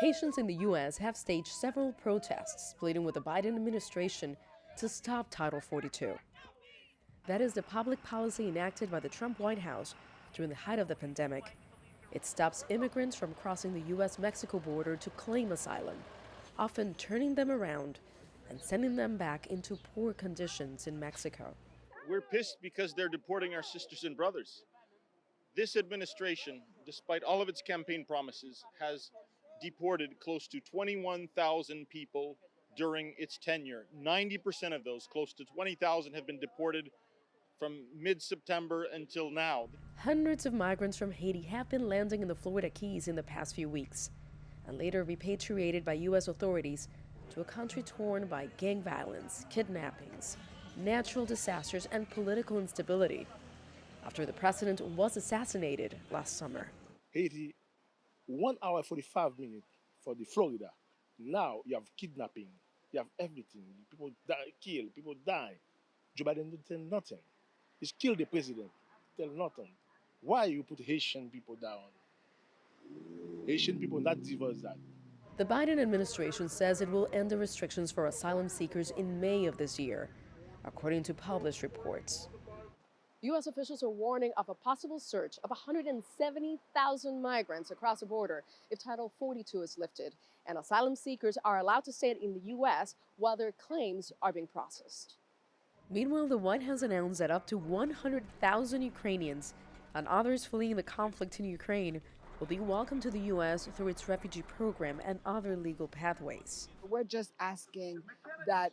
Haitians in the U.S. have staged several protests pleading with the Biden administration to stop Title 42. That is the public policy enacted by the Trump White House during the height of the pandemic. It stops immigrants from crossing the U.S.-Mexico border to claim asylum, often turning them around and sending them back into poor conditions in Mexico. We're pissed because they're deporting our sisters and brothers. This administration, despite all of its campaign promises, has deported close to 21,000 people during its tenure. 90% of those, close to 20,000, have been deported from mid-September until now. Hundreds of migrants from Haiti have been landing in the Florida Keys in the past few weeks and later repatriated by U.S. authorities to a country torn by gang violence, kidnappings, natural disasters, and political instability after the president was assassinated last summer. Haiti, 1 hour 45 minutes for the Florida. Now you have kidnapping, you have everything. People die, kill, people die. Joe Biden don't tell nothing. He's killed the president, tell nothing. Why you put Haitian people down? Haitian people not deserve that. The Biden administration says it will end the restrictions for asylum seekers in May of this year, according to published reports. U.S. officials are warning of a possible surge of 170,000 migrants across the border if Title 42 is lifted, and asylum seekers are allowed to stay in the U.S. while their claims are being processed. Meanwhile, the White House announced that up to 100,000 Ukrainians and others fleeing the conflict in Ukraine will be welcomed to the U.S. through its refugee program and other legal pathways. We're just asking that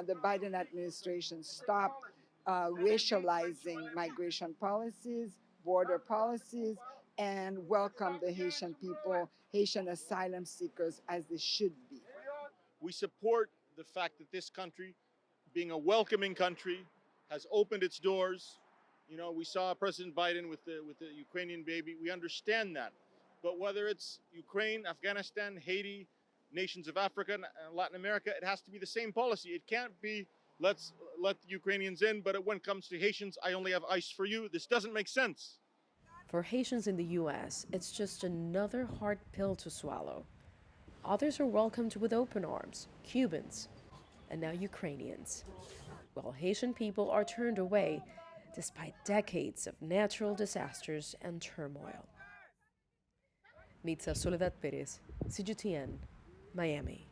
the Biden administration stop racializing migration policies, border policies, and welcome the Haitian people, Haitian asylum seekers, as they should be. We support the fact that this country, being a welcoming country, has opened its doors. You know, we saw President Biden with the Ukrainian baby. We understand that. But whether it's Ukraine, Afghanistan, Haiti, nations of Africa and Latin America, it has to be the same policy. It can't be, let's let the Ukrainians in, but when it comes to Haitians, I only have ice for you. This doesn't make sense. For Haitians in the U.S., it's just another hard pill to swallow. Others are welcomed with open arms, Cubans, and now Ukrainians, while Haitian people are turned away despite decades of natural disasters and turmoil. Nitza, Soledad, Perez, CGTN, Miami.